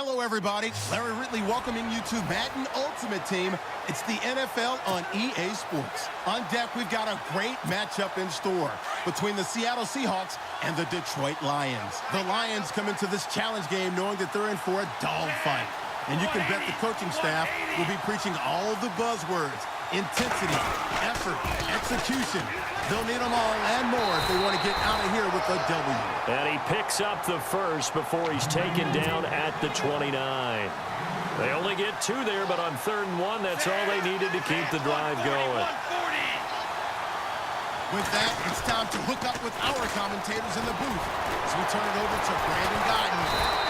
Hello, everybody. Larry Ridley welcoming you to Madden Ultimate Team. It's the NFL on EA Sports. On deck, we've got a great matchup in store between the Seattle Seahawks and the Detroit Lions. The Lions come into this challenge game knowing that they're in for a dogfight. And you can bet the coaching staff will be preaching all the buzzwords: intensity, effort, execution. They'll need them all and more if they want to get out of here with a W. And he picks up the first before he's taken down at the 29. They only get 2 there, but on 3rd and 1, that's all they needed to keep the drive going. With that, it's time to hook up with our commentators in the booth as we turn it over to Brandon Guyton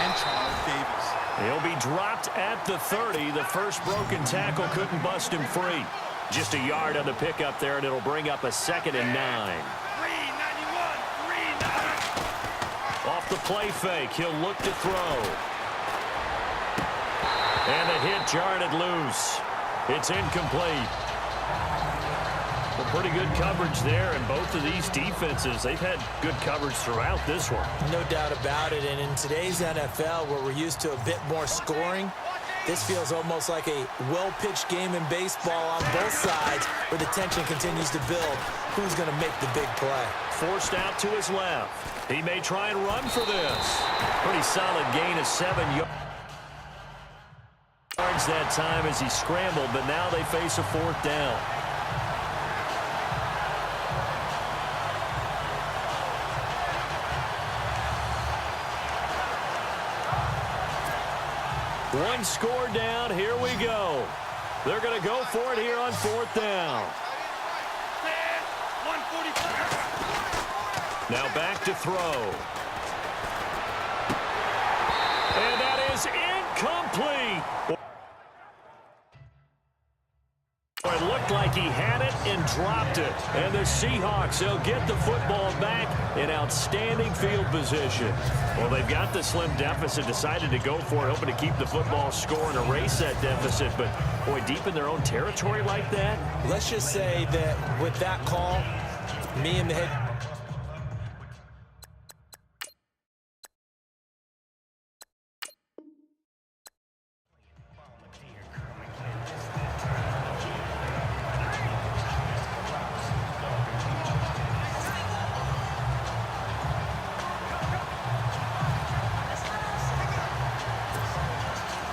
and Charles Davis. He'll be dropped at the 30. The first broken tackle couldn't bust him free. Just a yard on the pickup there, and it'll bring up a 2nd and 9. Off the play fake, he'll look to throw. And the hit jarred it loose. It's incomplete. Well, pretty good coverage there, and both of these defenses, they've had good coverage throughout this one. No doubt about it, and in today's NFL, where we're used to a bit more scoring, this feels almost like a well-pitched game in baseball on both sides, where the tension continues to build. Who's going to make the big play? Forced out to his left. He may try and run for this. Pretty solid gain of 7 yards that time as he scrambled, but now they face a 4th down. One score down. Here we go. They're going to go for it here on 4th down. Now back to throw. And that is incomplete. It looked like he had it and dropped it. And the Seahawks, they'll get the football back in outstanding field position. Well, they've got the slim deficit, decided to go for it, hoping to keep the football score and erase that deficit. But, boy, deep in their own territory like that. Let's just say that with that call, me and the head...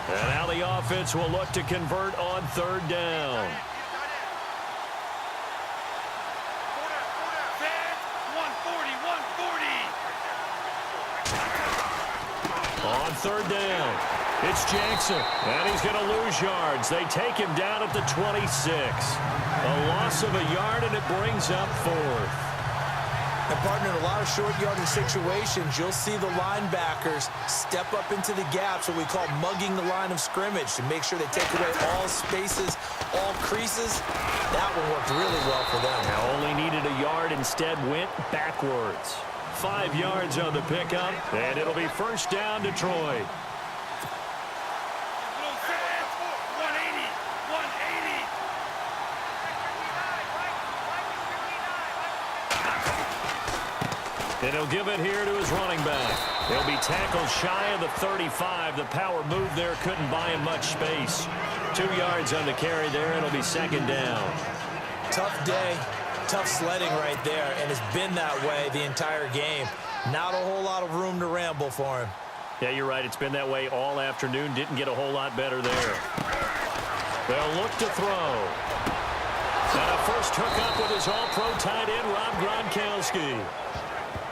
And now the offense will look to convert on 3rd down. On 3rd down, it's Jackson, and he's going to lose yards. They take him down at the 26. A loss of a yard, and it brings up 4th. And, partner, in a lot of short yardage situations, you'll see the linebackers step up into the gaps, what we call mugging the line of scrimmage, to make sure they take away all spaces, all creases. That one worked really well for them. Now only needed a yard, instead went backwards. 5 yards on the pickup, and it'll be 1st down, Detroit. And he'll give it here to his running back. He'll be tackled shy of the 35. The power move there couldn't buy him much space. 2 yards on the carry there. It'll be 2nd down. Tough day, tough sledding right there, and it's been that way the entire game. Not a whole lot of room to ramble for him. Yeah, you're right. It's been that way all afternoon. Didn't get a whole lot better there. They'll look to throw. And a first hookup with his all-pro tight end, Rob Gronkowski.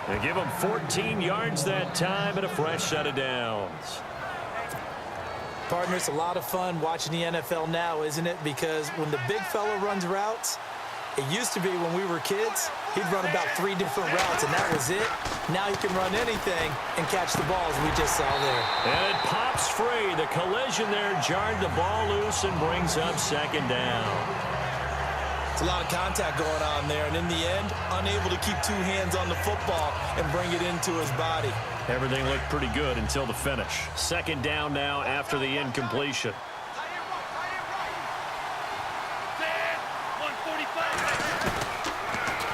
They give him 14 yards that time and a fresh set of downs. Partner, it's a lot of fun watching the NFL now, isn't it? Because when the big fella runs routes, it used to be when we were kids, he'd run about 3 different routes, and that was it. Now he can run anything and catch the balls we just saw there. And it pops free. The collision there jarred the ball loose and brings up 2nd down. It's a lot of contact going on there, and in the end, unable to keep 2 hands on the football and bring it into his body. Everything looked pretty good until the finish. 2nd down now after the incompletion.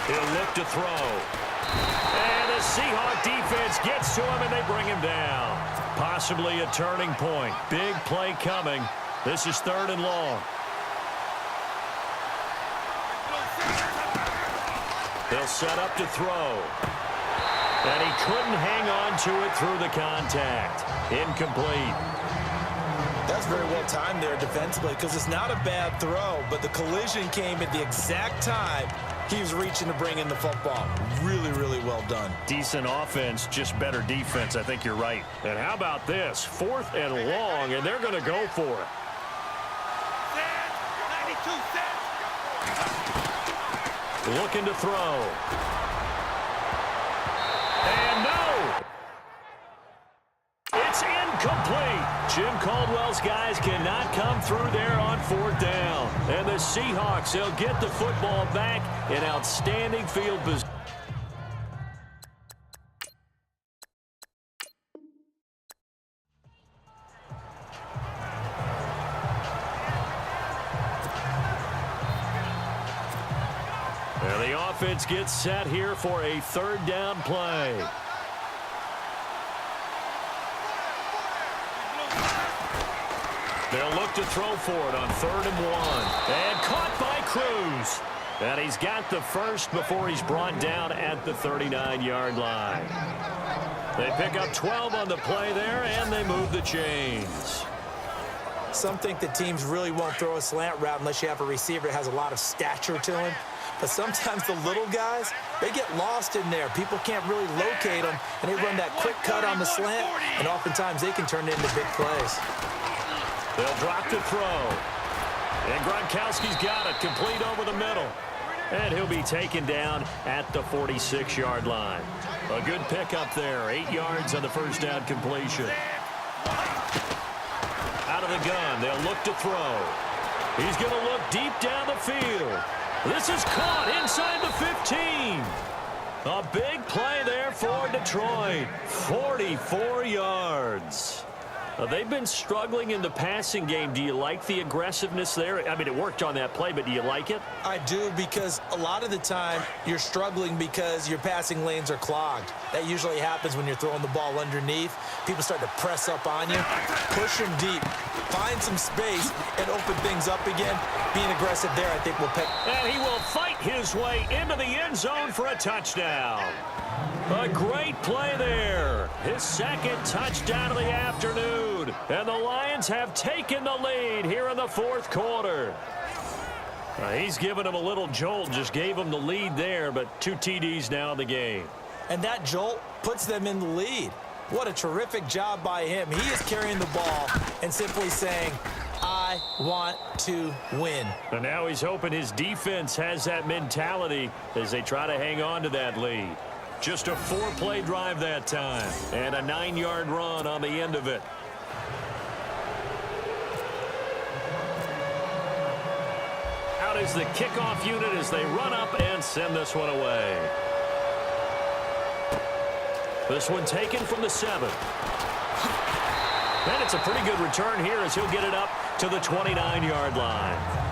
He'll look to throw. And the Seahawks defense gets to him, and they bring him down. Possibly a turning point. Big play coming. This is 3rd and long. They'll set up to throw. And he couldn't hang on to it through the contact. Incomplete. That's very well timed there defensively because it's not a bad throw, but the collision came at the exact time he was reaching to bring in the football. Really, really well done. Decent offense, just better defense. I think you're right. And how about this? 4th and long, and they're going to go for it. Looking to throw. And no! It's incomplete. Jim Caldwell's guys cannot come through there on 4th down. And the Seahawks, they'll get the football back in outstanding field position. And the offense gets set here for a 3rd down play. They'll look to throw for it on 3rd and 1. And caught by Cruz. And he's got the first before he's brought down at the 39-yard line. They pick up 12 on the play there, and they move the chains. Some think that teams really won't throw a slant route unless you have a receiver that has a lot of stature to him. But sometimes the little guys, they get lost in there. People can't really locate them, and they run that quick cut on the slant, and oftentimes they can turn it into big plays. They'll drop to throw. And Gronkowski's got it, complete over the middle. And he'll be taken down at the 46-yard line. A good pickup there, 8 yards on the first down completion. Out of the gun, they'll look to throw. He's going to look deep down the field. This is caught inside the 15. A big play there for Detroit. 44 yards. They've been struggling in the passing game. Do you like the aggressiveness there? I mean, it worked on that play, but do you like it? I do, because a lot of the time you're struggling because your passing lanes are clogged. That usually happens when you're throwing the ball underneath. People start to press up on you. Push them deep. Find some space and open things up again. Being aggressive there, I think, will pick. And he will fight his way into the end zone for a touchdown. A great play there. His 2nd touchdown of the afternoon. And the Lions have taken the lead here in the 4th quarter. He's given him a little jolt, just gave him the lead there, but 2 TDs now in the game. And that jolt puts them in the lead. What a terrific job by him. He is carrying the ball and simply saying, I want to win. And now he's hoping his defense has that mentality as they try to hang on to that lead. Just a 4-play drive that time, and a 9-yard run on the end of it. Out is the kickoff unit as they run up and send this one away. This one taken from the 7. And it's a pretty good return here as he'll get it up to the 29-yard line.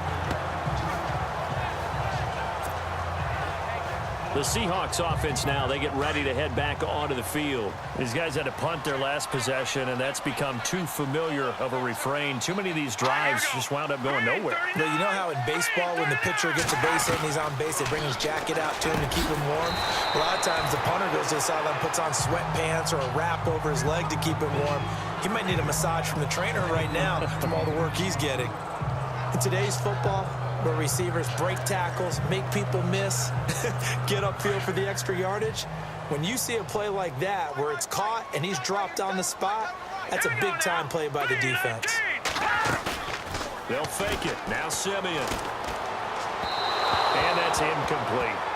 The Seahawks offense now, they get ready to head back onto the field. These guys had to punt their last possession, and that's become too familiar of a refrain. Too many of these drives just wound up going nowhere. But you know how in baseball, when the pitcher gets a base hit and he's on base, they bring his jacket out to him to keep him warm? A lot of times the punter goes to the sideline, puts on sweatpants or a wrap over his leg to keep him warm. He might need a massage from the trainer right now from all the work he's getting. In today's football, where receivers break tackles, make people miss, get upfield for the extra yardage. When you see a play like that where it's caught and he's dropped on the spot, that's a big-time play by the defense. They'll fake it. Now Simeon. And that's incomplete.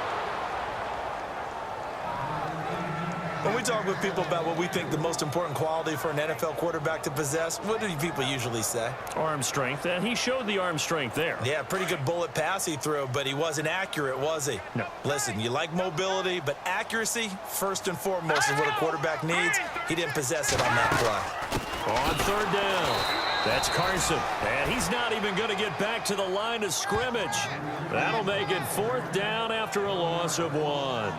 When we talk with people about what we think the most important quality for an NFL quarterback to possess, what do people usually say? Arm strength, and he showed the arm strength there. Yeah, pretty good bullet pass he threw, but he wasn't accurate, was he? No. Listen, you like mobility, but accuracy, first and foremost, is what a quarterback needs. He didn't possess it on that play. On 3rd down, that's Carson, and he's not even going to get back to the line of scrimmage. That'll make it 4th down after a loss of 1.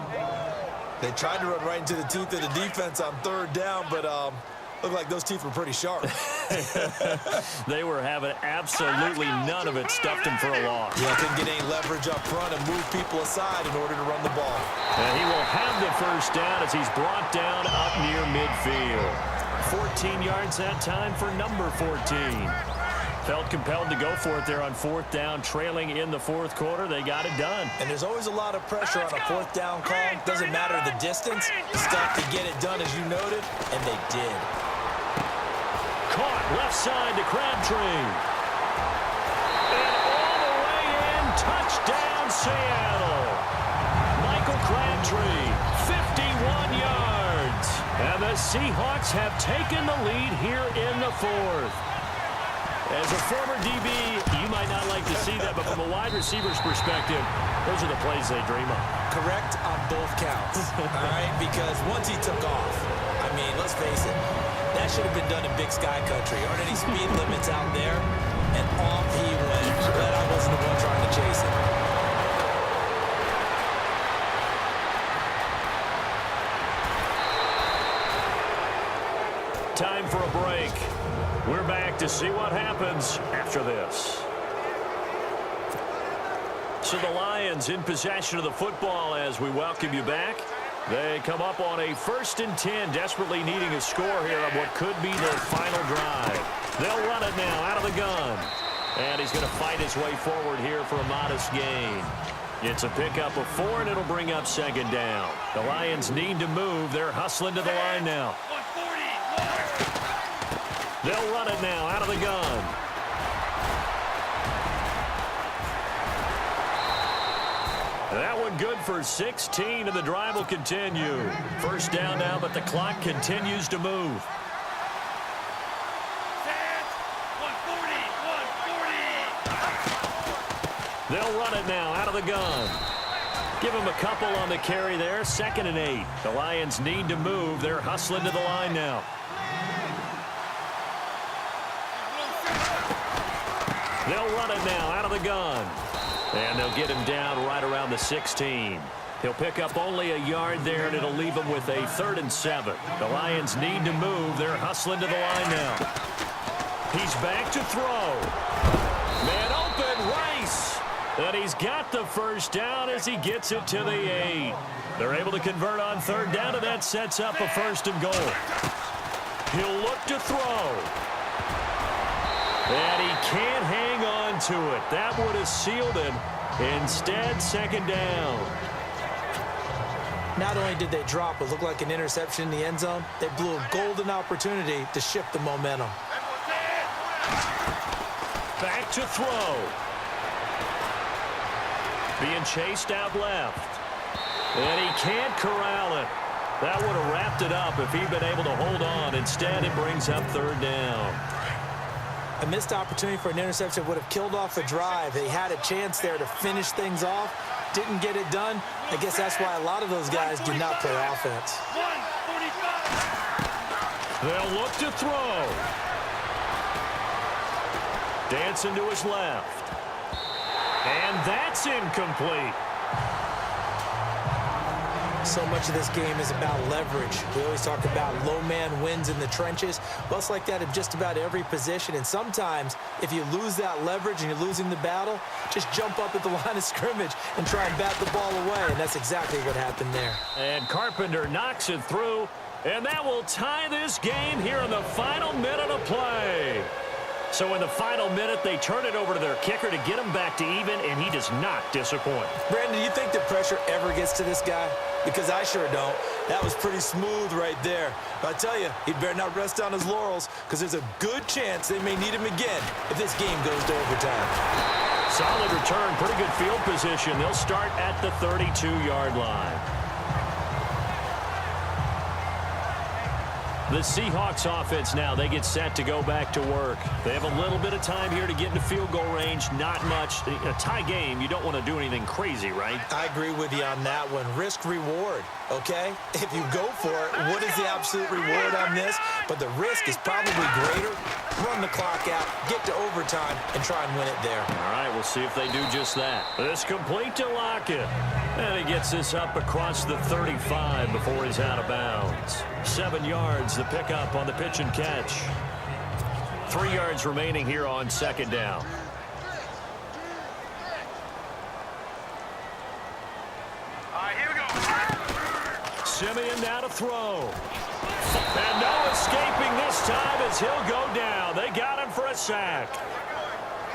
They tried to run right into the teeth of the defense on 3rd down, but Looked like those teeth were pretty sharp. They were having absolutely none of it, stuffed him for a loss. Yeah, couldn't get any leverage up front and move people aside in order to run the ball. And he will have the first down as he's brought down up near midfield. 14 yards that time for number 14. Felt compelled to go for it there on fourth down, trailing in the fourth quarter. They got it done. And there's always a lot of pressure on a fourth down call. Doesn't matter the distance. Stuck to get it done, as you noted, and they did. Caught left side to Crabtree. And all the way in, touchdown Seattle. Michael Crabtree, 51 yards. And the Seahawks have taken the lead here in the fourth. As a former DB, you might not like to see that, but from a wide receiver's perspective, those are the plays they dream of. Correct on both counts, all right? Because once he took off, I mean, let's face it, that should have been done in Big Sky Country. Aren't any speed limits out there? And off he went. Glad I wasn't the one trying to chase him. Time for a break. We're back to see what happens after this. So the Lions in possession of the football as we welcome you back. They come up on a 1st and 10, desperately needing a score here on what could be their final drive. They'll run it now out of the gun. And he's going to fight his way forward here for a modest gain. It's a pickup of 4, and it'll bring up 2nd down. The Lions need to move. They're hustling to the line now. They'll run it now out of the gun. That one good for 16, and the drive will continue. 1st down now, but the clock continues to move. They'll run it now out of the gun. Give him a couple on the carry there. 2nd and 8. The Lions need to move. They're hustling to the line now. They'll run it now out of the gun. And they'll get him down right around the 16. He'll pick up only a yard there, and it'll leave him with a 3rd and 7. The Lions need to move. They're hustling to the line now. He's back to throw. Man open, Rice. And he's got the first down as he gets it to the 8. They're able to convert on 3rd down, and that sets up a 1st and goal. He'll look to throw. And he can't hang on to it. That would have sealed him. Instead, 2nd down. Not only did they drop what looked like an interception in the end zone, they blew a golden opportunity to shift the momentum. Back to throw. Being chased out left. And he can't corral it. That would have wrapped it up if he'd been able to hold on. Instead, it brings up 3rd down. A missed opportunity for an interception would have killed off the drive. They had a chance there to finish things off. Didn't get it done. I guess that's why a lot of those guys do not play offense. They'll look to throw. Dancing to his left. And that's incomplete. So much of this game is about leverage. We always talk about low man wins in the trenches. Well, it's like that in just about every position. And sometimes, if you lose that leverage and you're losing the battle, just jump up at the line of scrimmage and try and bat the ball away. And that's exactly what happened there. And Carpenter knocks it through. And that will tie this game here in the final minute of play. So in the final minute, they turn it over to their kicker to get him back to even, and he does not disappoint. Brandon, do you think the pressure ever gets to this guy? Because I sure don't. That was pretty smooth right there. But I tell you, he better not rest on his laurels, because there's a good chance they may need him again if this game goes to overtime. Solid return, pretty good field position. They'll start at the 32-yard line. The Seahawks offense now, they get set to go back to work. They have a little bit of time here to get into field goal range, not much. A tie game, you don't want to do anything crazy, right? I agree with you on that one. Risk reward, okay? If you go for it, what is the absolute reward on this? But the risk is probably greater. Run the clock out, get to overtime, and try and win it there. All right, we'll see if they do just that. This complete to Lockett. And he gets this up across the 35 before he's out of bounds. 7 yards, the pickup on the pitch and catch. 3 yards remaining here on second down. Simeon now to throw. And no escaping this time as he'll go down. They got him for a sack.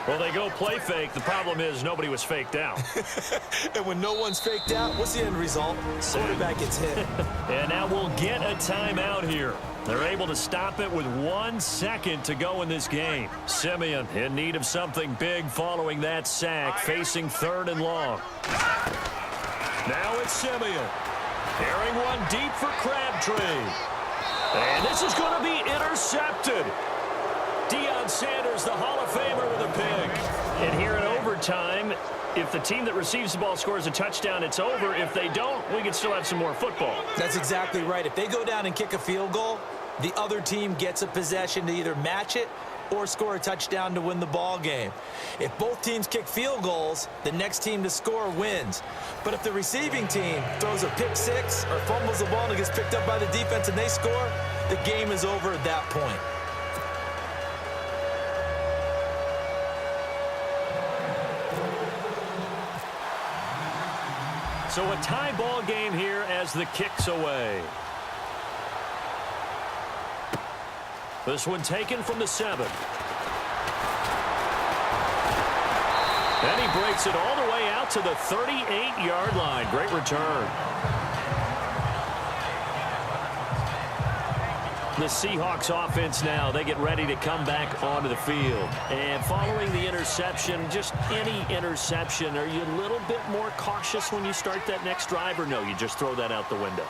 Well, they go play fake. The problem is nobody was faked out. And when no one's faked out, what's the end result? Quarterback gets hit. And now we'll get a timeout here. They're able to stop it with 1 second to go in this game. Simeon in need of something big following that sack, facing 3rd and long. Now it's Simeon. Carrying one deep for Crabtree. And this is going to be intercepted. Deion Sanders, the Hall of Famer, with a pick. And here in overtime, if the team that receives the ball scores a touchdown, it's over. If they don't, we can still have some more football. That's exactly right. If they go down and kick a field goal, the other team gets a possession to either match it or score a touchdown to win the ball game. If both teams kick field goals, the next team to score wins. But if the receiving team throws a pick six or fumbles the ball and it gets picked up by the defense and they score, the game is over at that point. So a tie ball game here as the kick's away. This one taken from the 7. And he breaks it all the way out to the 38-yard line. Great return. The Seahawks offense now, they get ready to come back onto the field. And following the interception, just any interception, are you a little bit more cautious when you start that next drive, or no, you just throw that out the window?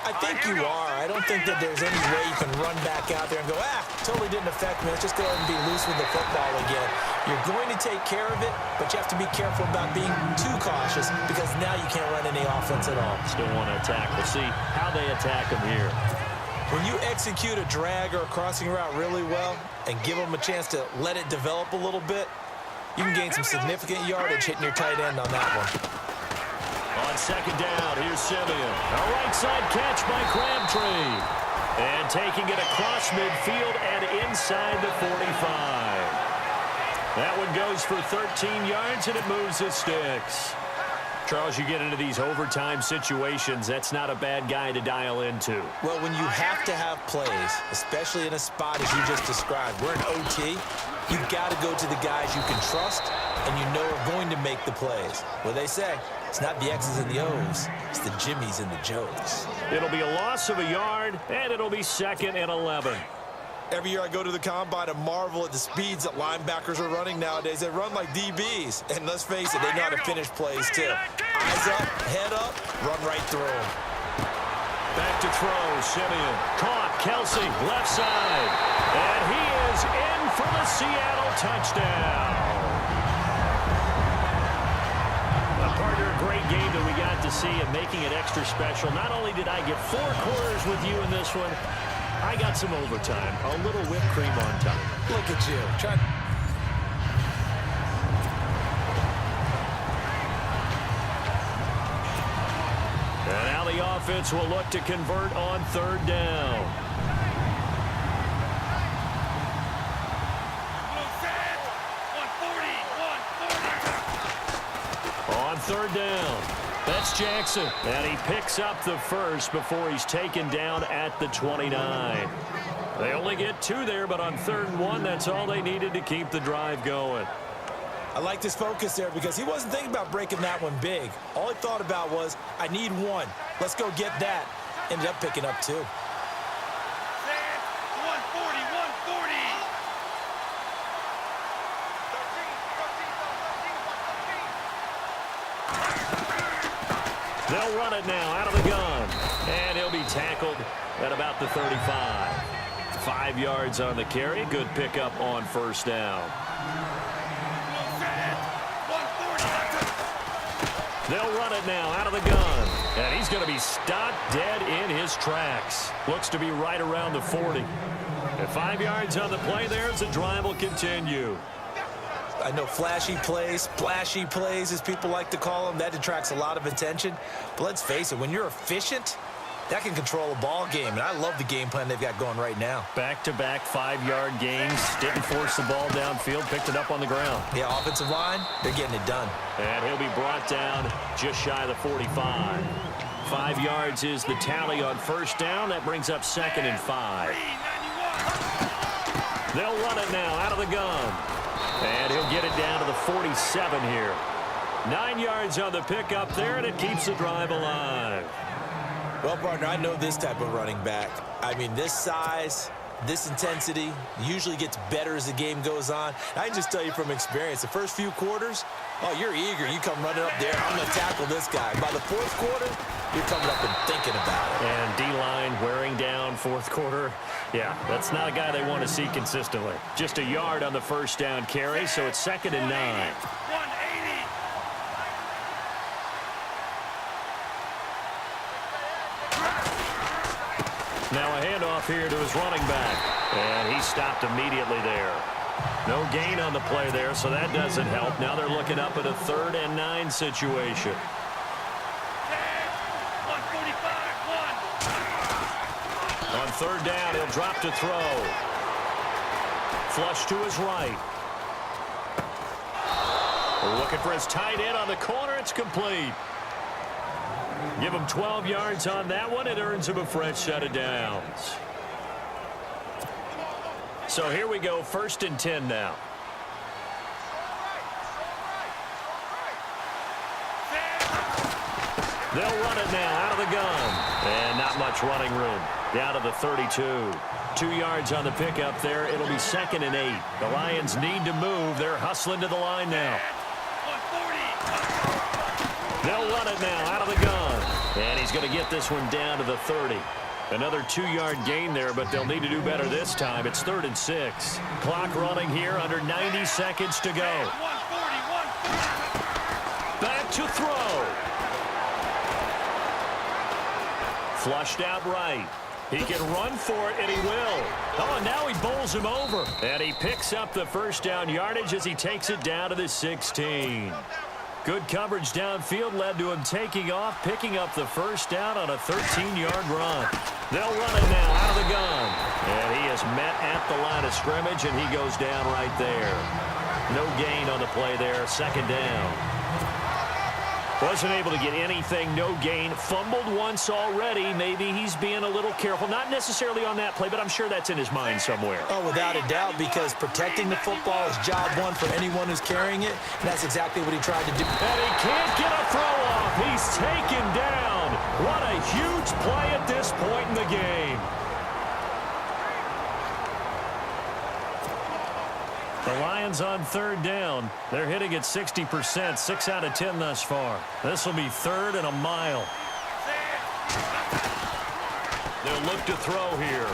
I think you are. I don't think that there's any way you can run back out there and go, totally didn't affect me. Let's just go ahead and be loose with the football again. You're going to take care of it, but you have to be careful about being too cautious because now you can't run any offense at all. Still want to attack. We'll see how they attack them here. When you execute a drag or a crossing route really well and give them a chance to let it develop a little bit, you can gain some significant yardage hitting your tight end on that one. On second down, here's Simeon. A right side catch by Crabtree. And taking it across midfield and inside the 45. That one goes for 13 yards, and it moves the sticks. Charles, you get into these overtime situations, that's not a bad guy to dial into. Well, when you have to have plays, especially in a spot as you just described, we're in OT, you've got to go to the guys you can trust and you know are going to make the plays. What they say, it's not the X's and the O's, it's the Jimmies and the Joes. It'll be a loss of a yard, and it'll be 2nd and 11. Every year I go to the combine and marvel at the speeds that linebackers are running nowadays. They run like DBs. And let's face it, they know how to finish plays too. Eyes up, head up, run right through them. Back to throw, Simeon. Caught, Kelsey, left side. And he is in for the Seattle touchdown. Partner, a great game that we got to see and making it extra special. Not only did I get 4 quarters with you in this one, I got some overtime. A little whipped cream on top. Look at you. And now the offense will look to convert on 3rd down. On 3rd down, that's Jackson. And he picks up the first before he's taken down at the 29. They only get 2 there, but on 3rd and 1, that's all they needed to keep the drive going. I like his focus there because he wasn't thinking about breaking that one big. All he thought about was, I need 1. Let's go get that. Ended up picking up 2. They'll run it now out of the gun. And he'll be tackled at about the 35. 5 yards on the carry. Good pickup on 1st down. They'll run it now out of the gun. And he's going to be stopped dead in his tracks. Looks to be right around the 40. And 5 yards on the play there as the drive will continue. I know flashy plays, splashy plays, as people like to call them. That attracts a lot of attention. But let's face it, when you're efficient, that can control a ball game. And I love the game plan they've got going right now. Back-to-back 5-yard gains. Didn't force the ball downfield. Picked it up on the ground. Yeah, offensive line, they're getting it done. And he'll be brought down just shy of the 45. 5 yards is the tally on first down. That brings up 2nd and 5. They'll run it now out of the gun. And he'll get it down to the 47 here. 9 yards on the pickup there, and it keeps the drive alive. Well, partner, I know this type of running back. I mean, this size, this intensity usually gets better as the game goes on. I can just tell you from experience, the first few quarters, oh, you're eager. You come running up there, I'm going to tackle this guy. By the fourth quarter, you're coming up and thinking about it. And D-line wearing down fourth quarter. Yeah, that's not a guy they want to see consistently. Just a yard on the first down carry, so it's 2nd and 9. Now a handoff here to his running back. And he stopped immediately there. No gain on the play there, so that doesn't help. Now they're looking up at a 3rd and 9 situation. On 3rd down, he'll drop to throw. Flush to his right. Looking for his tight end on the corner. It's complete. Give him 12 yards on that one. It earns him a fresh set of downs. So here we go, 1st and 10 now. They'll run it now out of the gun. And not much running room. Down to the 32. 2 yards on the pickup there. It'll be 2nd and 8. The Lions need to move. They're hustling to the line now. They'll run it now out of the gun. And he's going to get this one down to the 30. Another 2-yard gain there, but they'll need to do better this time. It's 3rd and 6. Clock running here, under 90 seconds to go. Back to throw. Flushed out right. He can run for it, and he will. Oh, and now he bowls him over. And he picks up the first down yardage as he takes it down to the 16. Good coverage downfield led to him taking off, picking up the first down on a 13-yard run. They'll run it now out of the gun. And he is met at the line of scrimmage, and he goes down right there. No gain on the play there, 2nd down. Wasn't able to get anything, no gain. Fumbled once already. Maybe he's being a little careful. Not necessarily on that play, but I'm sure that's in his mind somewhere. Oh, without a doubt, because protecting the football is job one for anyone who's carrying it, and that's exactly what he tried to do. And he can't get a throw off. He's taken down. What a huge play at this point in the game. The Lions on 3rd down. They're hitting at 60%, 6 out of 10 thus far. This will be 3rd and a mile. They'll look to throw here.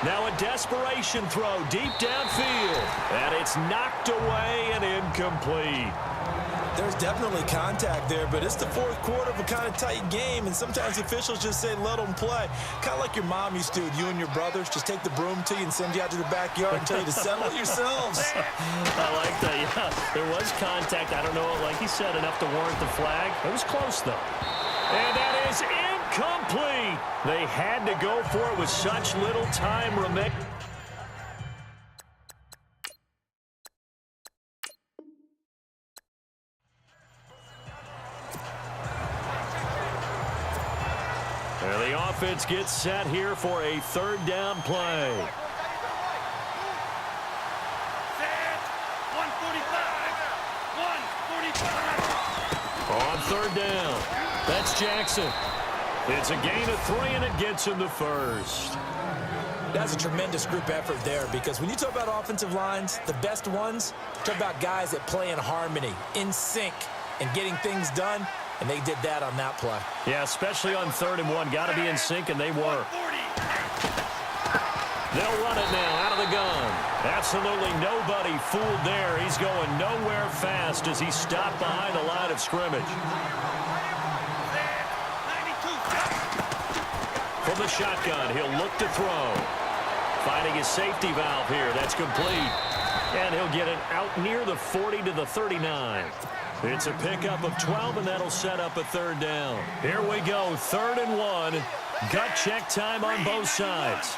Now a desperation throw deep downfield. And it's knocked away and incomplete. There's definitely contact there, but it's the fourth quarter of a kind of tight game, and sometimes officials just say, let them play. Kind of like your mom used to with you and your brothers. Just take the broom to you and send you out to the backyard and tell you to settle it yourselves. I like that, yeah. There was contact. I don't know, like he said, enough to warrant the flag. It was close, though. And that is incomplete. They had to go for it with such little time remaining. And the offense gets set here for a 3rd down play. On 3rd down, that's Jackson. It's a gain of 3, and it gets him the first. That's a tremendous group effort there, because when you talk about offensive lines, the best ones, talk about guys that play in harmony, in sync, and getting things done. And they did that on that play. Yeah, especially on 3rd and 1. Got to be in sync, and they were. They'll run it now out of the gun. Absolutely nobody fooled there. He's going nowhere fast as he stopped behind the line of scrimmage. From the shotgun, he'll look to throw. finding his safety valve here. That's complete. And he'll get it out near the 40 to the 39. It's a pickup of 12, and that'll set up a third down. Here we go, 3rd and 1. Gut check time on both sides.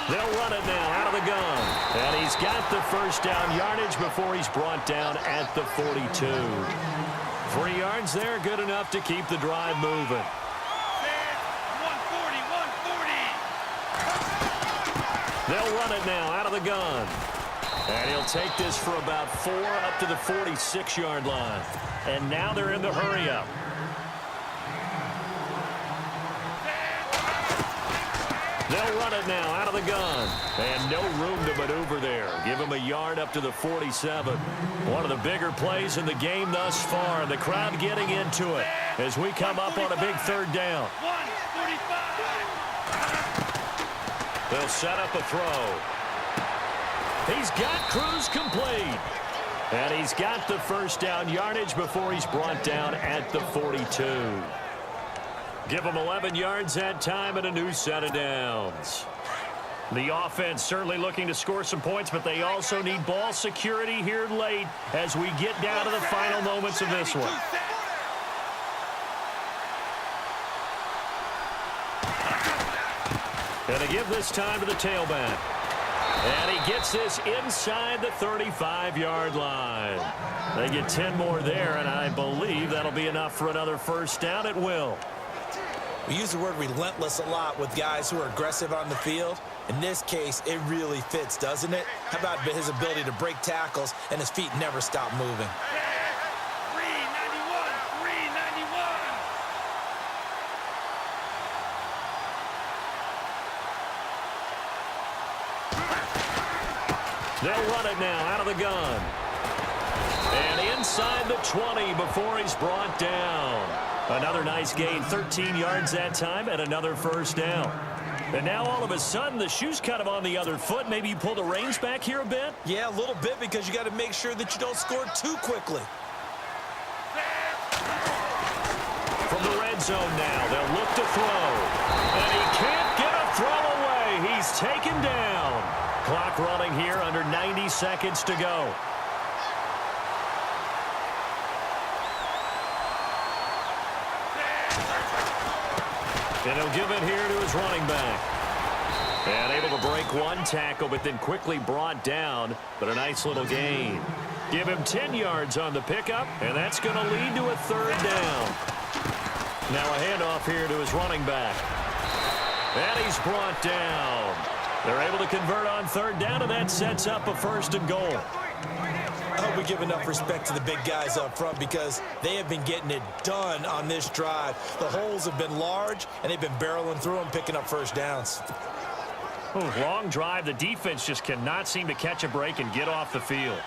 They'll run it now out of the gun. And he's got the first down yardage before he's brought down at the 42. 3 yards there, good enough to keep the drive moving. 140. They'll run it now out of the gun. And he'll take this for about 4 up to the 46-yard line. And now they're in the hurry-up. They'll run it now out of the gun. And no room to maneuver there. Give him a yard up to the 47. One of the bigger plays in the game thus far. And the crowd getting into it as we come up on a big third down. 145. They'll set up a throw. He's got Cruz complete. And he's got the first down yardage before he's brought down at the 42. Give him 11 yards that time and a new set of downs. The offense certainly looking to score some points, but they also need ball security here late as we get down to the final moments of this one. And they give this time to the tailback. And he gets this inside the 35-yard line. They get 10 more there, and I believe that'll be enough for another first down at will. We use the word relentless a lot with guys who are aggressive on the field. In this case, it really fits, doesn't it? How about his ability to break tackles and his feet never stop moving? 391, 391. They'll run it now out of the gun. And inside the 20 before he's brought down. Another nice gain, 13 yards that time, and another first down. And now all of a sudden, the shoe's kind of on the other foot. Maybe you pull the reins back here a bit? Yeah, a little bit, because you got to make sure that you don't score too quickly. From the red zone now, they'll look to throw. And he can't get a throw away. He's taken down. Clock running here, under 90 seconds to go. And he'll give it here to his running back. And able to break one tackle, but then quickly brought down. But a nice little gain. Give him 10 yards on the pickup, and that's going to lead to a third down. Now a handoff here to his running back. And he's brought down. They're able to convert on third down, and that sets up a 1st and goal. I hope we give enough respect to the big guys up front, because they have been getting it done on this drive. The holes have been large, and they've been barreling through them, picking up first downs. Ooh, long drive. The defense just cannot seem to catch a break and get off the field.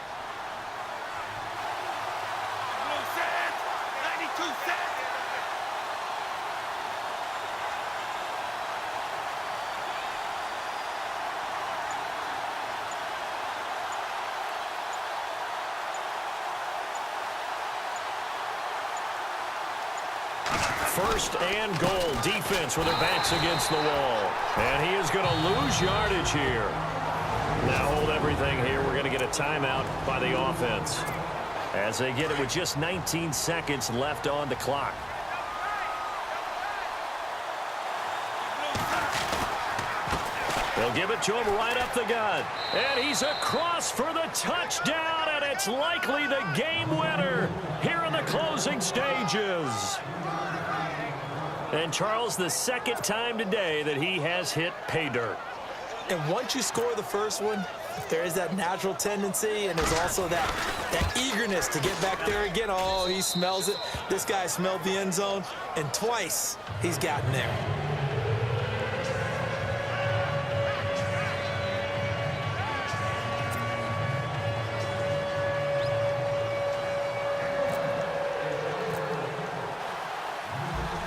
First and goal. Defense with their backs against the wall. And he is going to lose yardage here. Now hold everything here. We're going to get a timeout by the offense as they get it with just 19 seconds left on the clock. They'll give it to him right up the gut. And he's across for the touchdown, and it's likely the game winner here in the closing stages. And Charles, the second time today that he has hit pay dirt. And once you score the first one, there is that natural tendency, and there's also that eagerness to get back there again. Oh, he smells it. This guy smelled the end zone, and twice he's gotten there.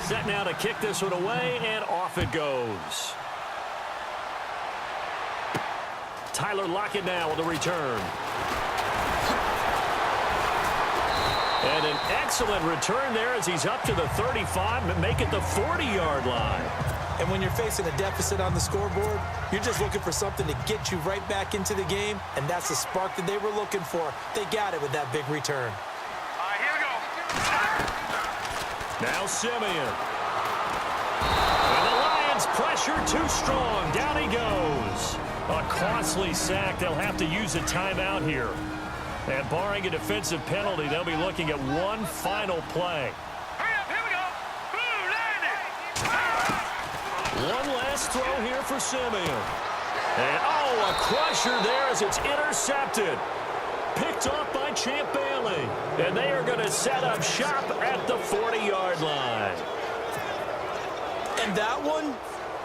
Set now to kick this one away, and off it goes. Tyler Lockett now with the return. And an excellent return there as he's up to the 35, but make it the 40-yard line. And when you're facing a deficit on the scoreboard, you're just looking for something to get you right back into the game, and that's the spark that they were looking for. They got it with that big return. All right, here we go. Now Simeon. And the Lions pressure too strong. Down he goes. A costly sack. They'll have to use a timeout here. And barring a defensive penalty, they'll be looking at one final play. Hurry up, here we go. Blue, land it. One last throw here for Simeon. And, oh, a crusher there as it's intercepted. Picked off by Champ Bailey. And they are going to set up shop at the 40-yard line. And that one,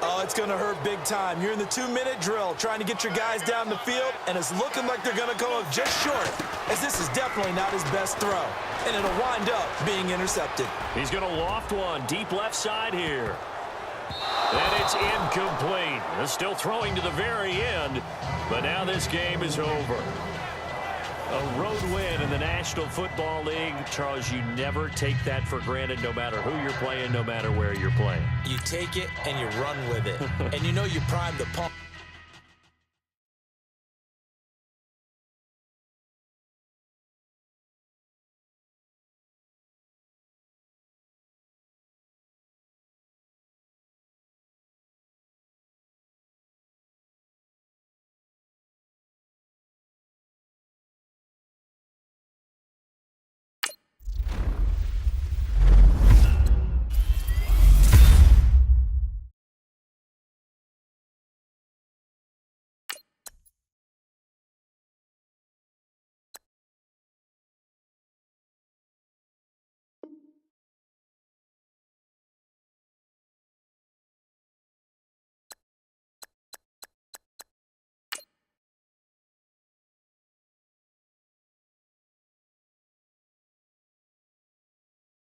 oh, it's going to hurt big time. You're in the 2-minute drill trying to get your guys down the field, and it's looking like they're going to come up just short, as this is definitely not his best throw. And it'll wind up being intercepted. He's going to loft one deep left side here. And it's incomplete. They're still throwing to the very end, but now this game is over. A road win in the National Football League. Charles, you never take that for granted, no matter who you're playing, no matter where you're playing. You take it and you run with it. And you know you prime the pump.